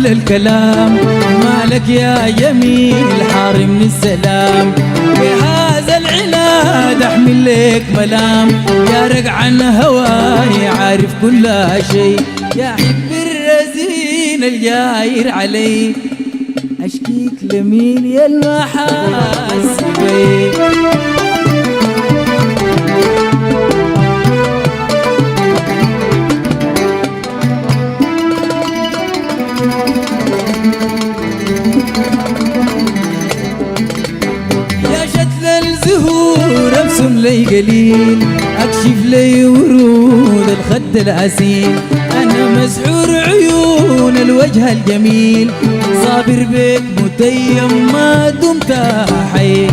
كل الكلام، مالك يا جميل حارمني السلام، بهذا العناد احمل لك ملام، جارك عن هواي عارف كل شيء، يا حب الرزين الجاير علي، اشكيك لمين يا المحاسبي. ارسم لي قليل، اكشف لي ورود الخد الأسيل، انا مسحور عيون الوجه الجميل، صابر بك متيم ما دمت حي.